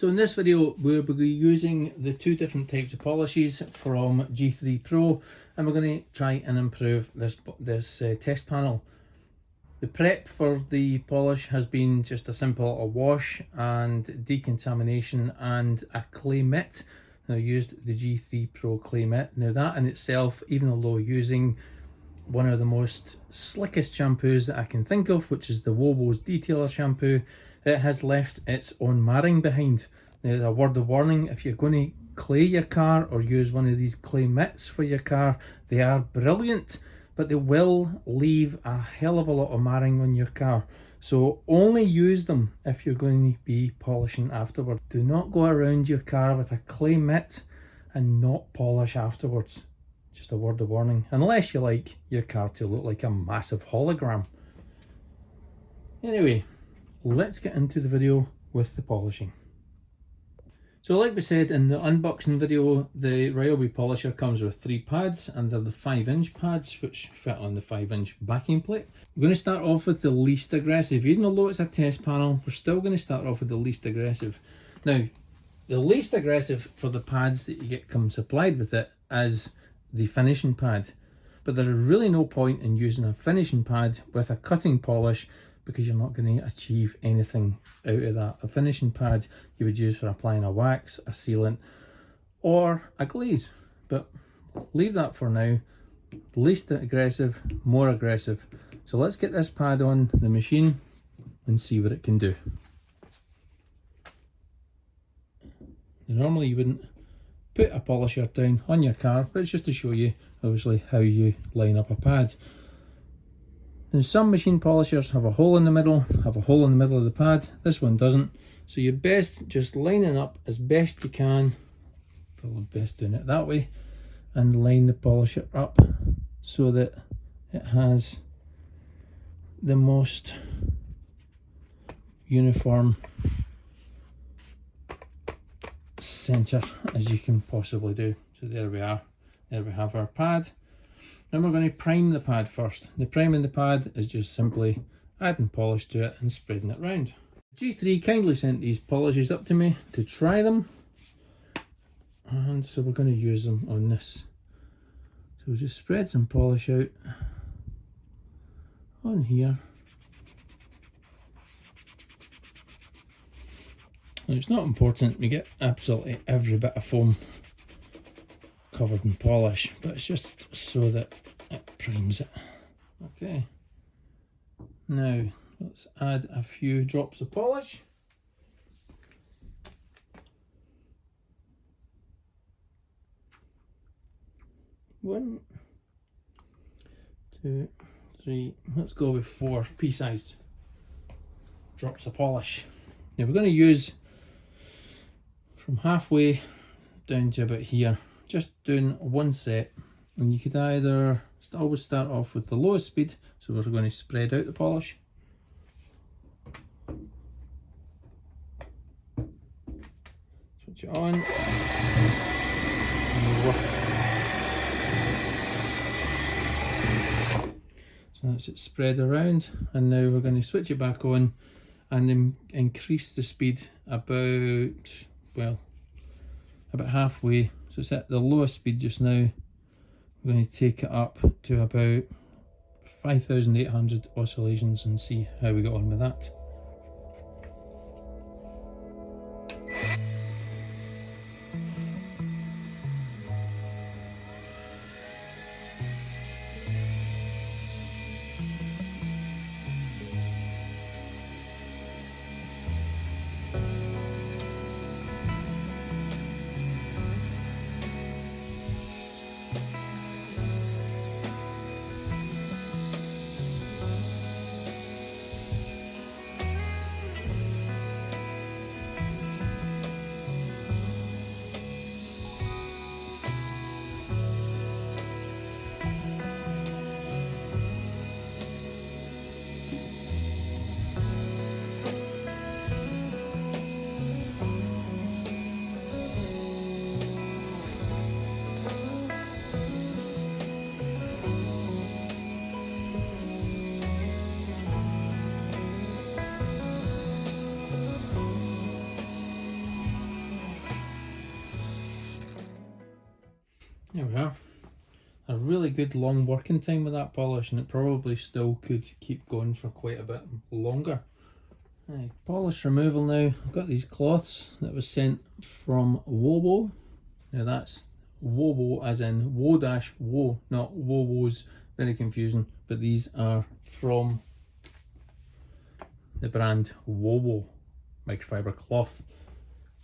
So in this video we'll be using the two different types of polishes from G3 Pro, and we're going to try and improve this test panel. The prep for the polish has been just a simple wash and decontamination and a clay mitt. I used the G3 Pro clay mitt. Now that in itself, even although using one of the most slickest shampoos that I can think of, which is the Wobo's Detailer shampoo, it has left its own marring behind. Now, a word of warning, if you're going to clay your car or use one of these clay mitts for your car, they are brilliant, but they will leave a hell of a lot of marring on your car. So only use them if you're going to be polishing afterward. Do not go around your car with a clay mitt and not polish afterwards. Just a word of warning, unless you like your car to look like a massive hologram. Anyway, let's get into the video with the polishing. So like we said in the unboxing video, the Ryobi polisher comes with 3 pads, and they're the 5-inch pads which fit on the 5-inch backing plate. We're going to start off with the least aggressive. Even though it's a test panel, we're still going to start off with the least aggressive. Now, the least aggressive for the pads that you get come supplied with it is the finishing pad, but there is really no point in using a finishing pad with a cutting polish, because you're not going to achieve anything out of that. A finishing pad you would use for applying a wax, a sealant, or a glaze, but leave that for now. Least aggressive, more aggressive. So let's get this pad on the machine and see what it can do. Normally you wouldn't put a polisher down on your car, but it's just to show you obviously how you line up a pad. And some machine polishers have a hole in the middle, of the pad. This one doesn't. So you're best just lining up as best you can, probably best doing it that way, and line the polisher up so that it has the most uniform center as you can possibly do. So there we are. There we have our pad. Then we're going to prime the pad first. The priming the pad is just simply adding polish to it and spreading it round. G3 kindly sent these polishes up to me to try them, and so we're going to use them on this. So we'll just spread some polish out on here. Now, it's not important we get absolutely every bit of foam covered in polish, but it's just so that it primes it. Okay, now let's add a few drops of polish. One, two, three, let's go with 4 pea-sized drops of polish. Now we're going to use from halfway down to about here, just doing one set, and you could either always start off with the lowest speed, so we're going to spread out the polish. Switch it on. So that's it spread around, and now we're going to switch it back on and then increase the speed about, well, about halfway. So it's at the lowest speed just now. We're going to take it up to about 5,800 oscillations and see how we get on with that. really good long working time with that polish, and it probably still could keep going for quite a bit longer. Right, polish removal now. I've got these cloths that was sent from Wobo. Now that's Wobo as in wo-wo, not Wowos, very confusing, but these are from the brand Wobo microfiber cloth.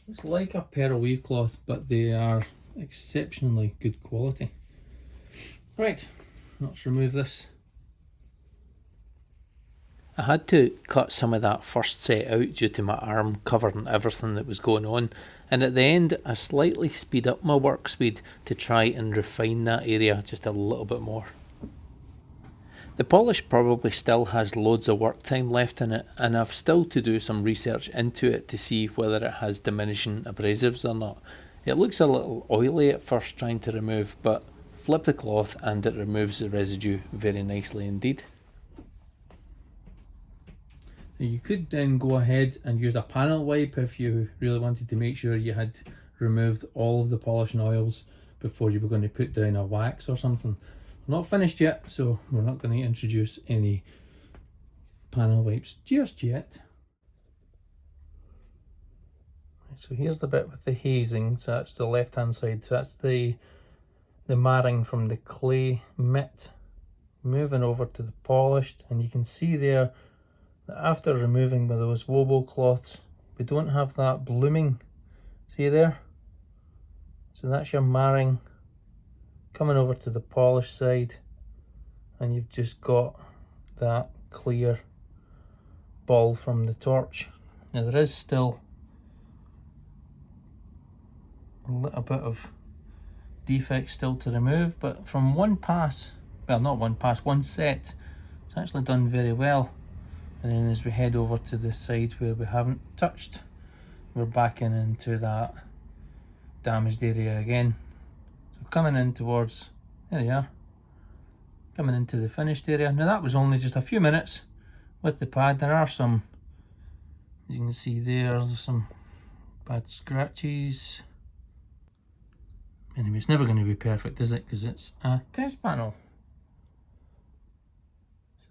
It's like a pair of weave cloth, but they are exceptionally good quality. Right, let's remove this. I had to cut some of that first set out due to my arm covering everything that was going on, and at the end I slightly speed up my work speed to try and refine that area just a little bit more. The polish probably still has loads of work time left in it, and I've still to do some research into it to see whether it has diminishing abrasives or not. It looks a little oily at first trying to remove, but flip the cloth and it removes the residue very nicely indeed. You could then go ahead and use a panel wipe if you really wanted to make sure you had removed all of the polishing oils before you were going to put down a wax or something. Not finished yet, so we're not going to introduce any panel wipes just yet. So here's the bit with the hazing, so that's the left hand side, so that's the marring from the clay mitt moving over to the polished, and you can see there that after removing with those Wobo cloths we don't have that blooming, see there? So that's your marring coming over to the polished side, and you've just got that clear ball from the torch. Now there is still a little bit of defect still to remove, but from one pass, well not one pass, one set, it's actually done very well. And then as we head over to the side where we haven't touched, we're backing into that damaged area again. So coming in towards, there you are, coming into the finished area. Now that was only just a few minutes with the pad. There are some, as you can see there's some bad scratches. Anyway, it's never going to be perfect, is it? Because it's a test panel.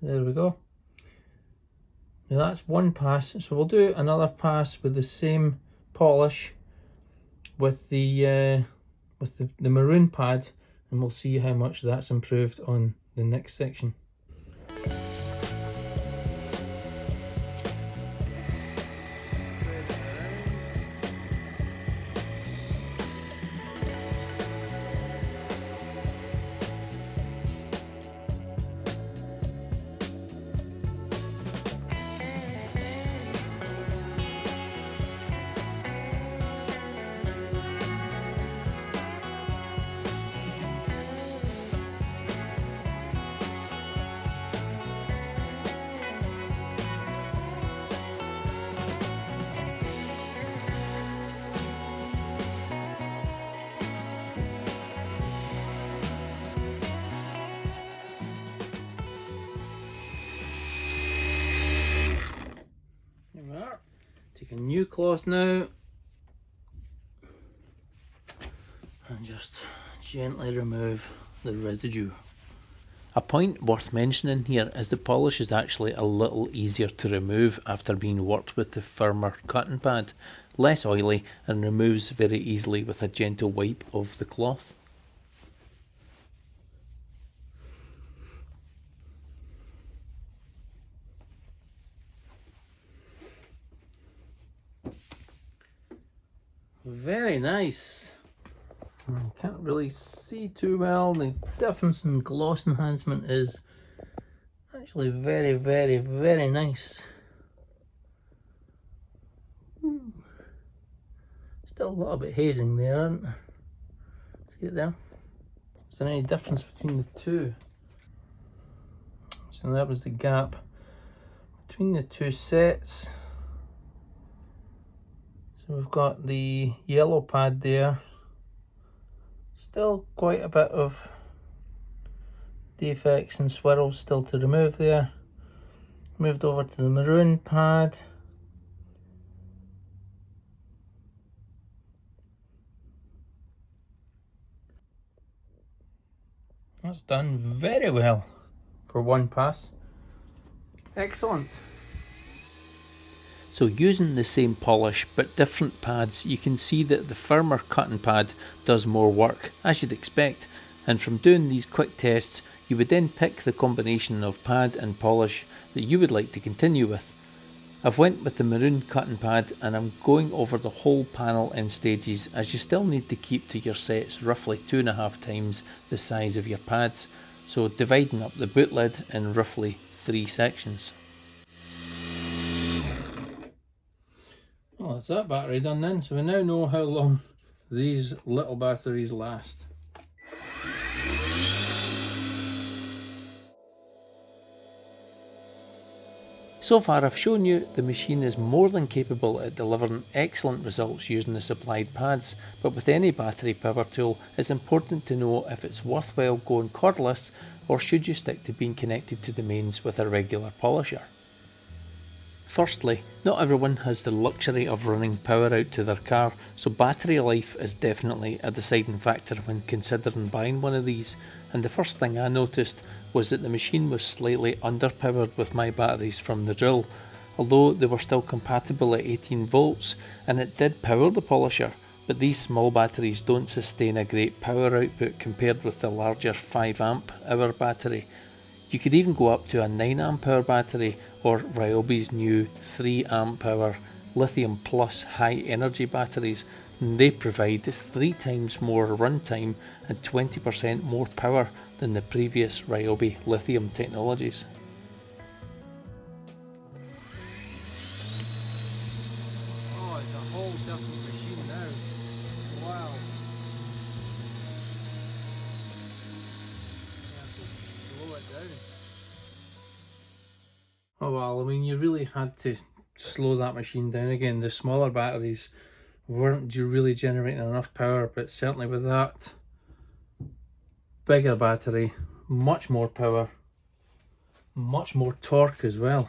So there we go. Now that's one pass, so we'll do another pass with the same polish with the maroon pad, and we'll see how much that's improved on the next section. Take a new cloth now and just gently remove the residue. A point worth mentioning here is the polish is actually a little easier to remove after being worked with the firmer cutting pad, less oily and removes very easily with a gentle wipe of the cloth. Very nice. I can't really see too well. The difference in gloss enhancement is actually very, very, very nice. Still a little bit hazing there, aren't there? See it there? Is there any difference between the two? So that was the gap between the two sets. So we've got the yellow pad there, still quite a bit of defects and swirls still to remove there. Moved over to the maroon pad. That's done very well for one pass. Excellent. So using the same polish but different pads, you can see that the firmer cutting pad does more work, as you'd expect, and from doing these quick tests you would then pick the combination of pad and polish that you would like to continue with. I've went with the maroon cutting pad and I'm going over the whole panel in stages, as you still need to keep to your sets roughly 2.5 times the size of your pads, so dividing up the boot lid in roughly 3 sections. Well, that's that battery done then, so we now know how long these little batteries last. So far I've shown you the machine is more than capable at delivering excellent results using the supplied pads, but with any battery power tool it's important to know if it's worthwhile going cordless or should you stick to being connected to the mains with a regular polisher. Firstly, not everyone has the luxury of running power out to their car, so battery life is definitely a deciding factor when considering buying one of these, and the first thing I noticed was that the machine was slightly underpowered with my batteries from the drill, although they were still compatible at 18 volts and it did power the polisher, but these small batteries don't sustain a great power output compared with the larger 5 amp hour battery. You could even go up to a 9 amp hour battery or Ryobi's new 3 amp hour lithium plus high energy batteries, and they provide 3 times more runtime and 20% more power than the previous Ryobi lithium technologies. Oh, it's a whole different machine now. Wow. Slow it down. Oh well, I mean, you really had to slow that machine down again. The smaller batteries weren't really generating enough power, but certainly with that bigger battery, much more power, much more torque as well.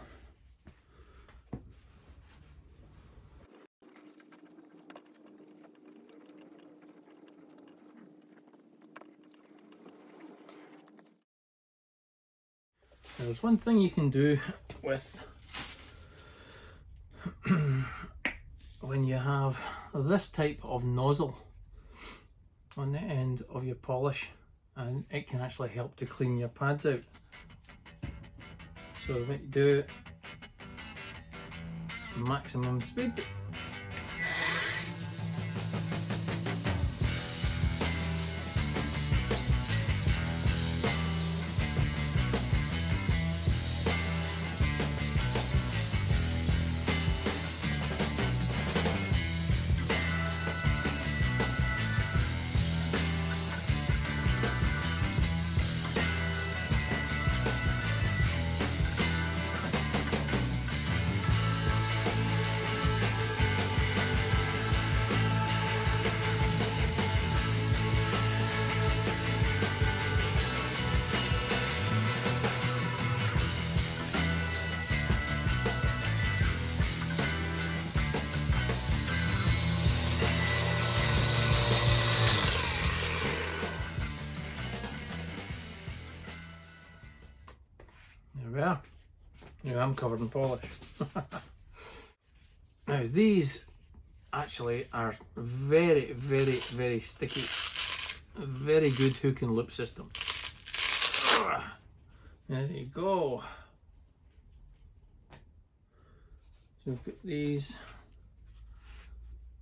There's one thing you can do with when you have this type of nozzle on the end of your polish, and it can actually help to clean your pads out. So what you do, maximum speed, there we are. Now I'm covered in polish. Now these actually are very, very, very sticky. A very good hook and loop system. There you go. So we've got these,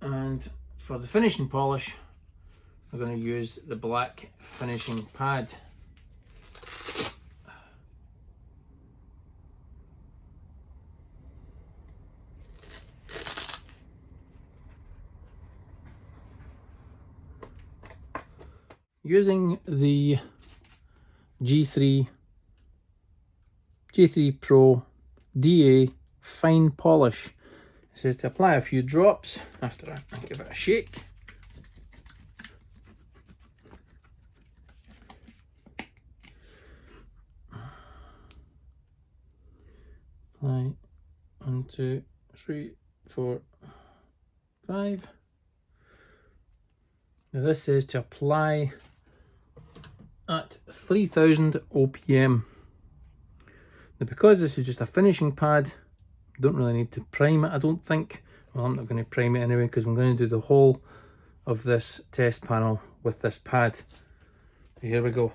and for the finishing polish we're going to use the black finishing pad. Using the G3 Pro DA fine polish, it says to apply a few drops after I give it a shake. Apply 1, 2, 3, 4, 5. Now this says to apply at 3000 OPM. Now because this is just a finishing pad, don't really need to prime it, I don't think. Well, I'm not going to prime it anyway because I'm going to do the whole of this test panel with this pad. Here we go.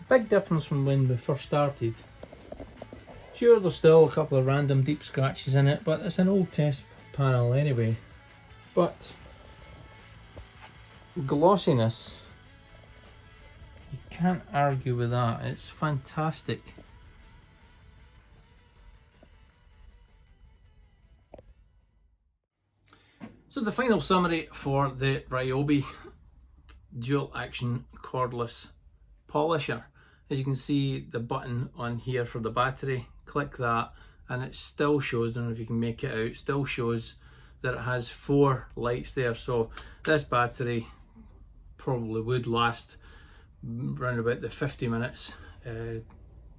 Big difference from when we first started. Sure, there's still a couple of random deep scratches in it, but it's an old test panel anyway. But glossiness, you can't argue with that. It's fantastic. So the final summary for the Ryobi dual action cordless polisher. As you can see, the button on here for the battery, click that and it still shows, I don't know if you can make it out, still shows that it has 4 lights there. So this battery probably would last around about the 50 minutes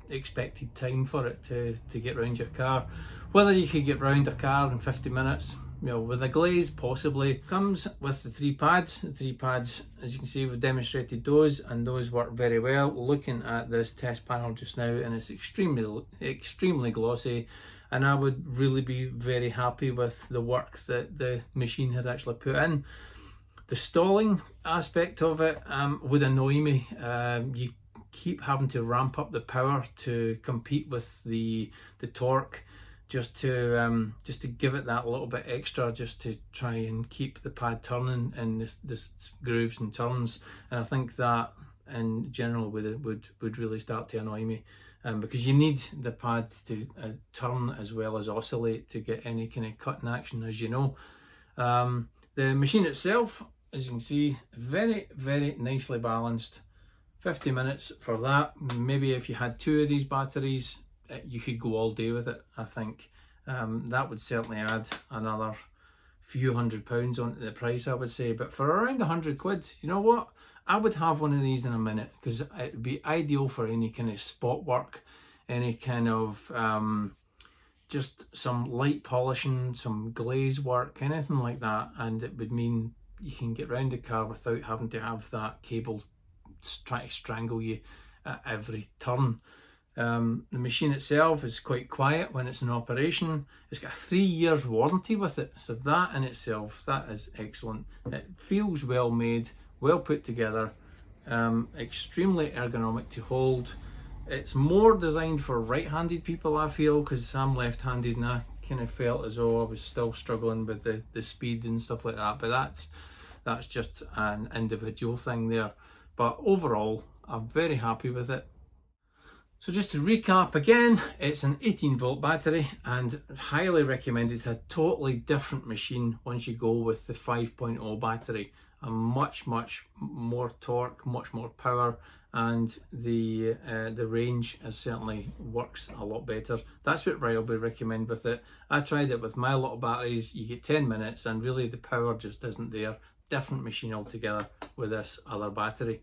expected time for it to get round your car. Whether you could get round a car in 50 minutes, you know, with a glaze possibly. Comes with the 3 pads. The 3 pads, as you can see, we've demonstrated those and those work very well. Looking at this test panel just now, and it's extremely glossy, and I would really be very happy with the work that the machine had actually put in. The stalling aspect of it would annoy me. You keep having to ramp up the power to compete with the torque, just to give it that little bit extra, just to try and keep the pad turning in the grooves and turns. And I think that in general would really start to annoy me, because you need the pad to turn as well as oscillate to get any kind of cutting action, as you know. The machine itself, as you can see, very nicely balanced. 50 minutes for that. Maybe if you had 2 of these batteries, you could go all day with it, I think. That would certainly add another few £100 onto the price, I would say. But for around 100 quid, you know what? I would have one of these in a minute, because it would be ideal for any kind of spot work, any kind of just some light polishing, some glaze work, anything like that. And it would mean you can get round the car without having to have that cable try to strangle you at every turn. The machine itself is quite quiet when it's in operation. It's got a 3 years warranty with it, so that in itself, that is excellent. It feels well made, well put together, extremely ergonomic to hold. It's more designed for right-handed people, I feel, because I'm left-handed and I kind of felt as though I was still struggling with the speed and stuff like that, but that's just an individual thing there. But overall, I'm very happy with it. So just to recap again, it's an 18-volt battery and highly recommended. It's a totally different machine once you go with the 5.0 battery. A much more torque, much more power, and the range is certainly works a lot better. That's what Ryobi recommend with it. I tried it with my lot of batteries. You get 10 minutes and really the power just isn't there. Different machine altogether with this other battery.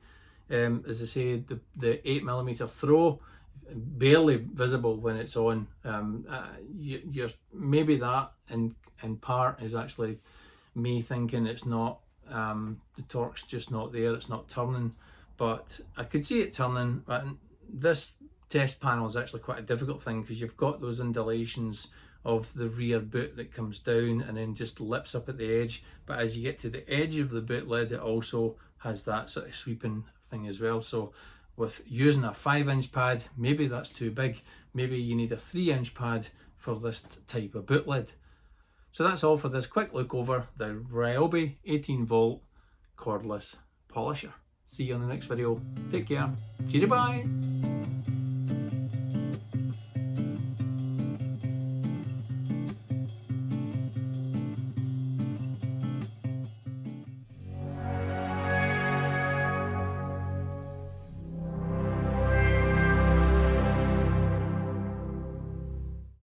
As I say, the 8mm throw, barely visible when it's on. You're maybe that in part is actually me thinking it's not, the torque's just not there, it's not turning, but I could see it turning. But this test panel is actually quite a difficult thing because you've got those undulations of the rear boot that comes down and then just lips up at the edge, but as you get to the edge of the boot lid, it also has that sort of sweeping thing as well. So with using a 5-inch pad, maybe that's too big. Maybe you need a 3-inch pad for this type of boot lid. So that's all for this quick look over the Ryobi 18-volt cordless polisher. See you on the next video. Take care. Cheerio, bye.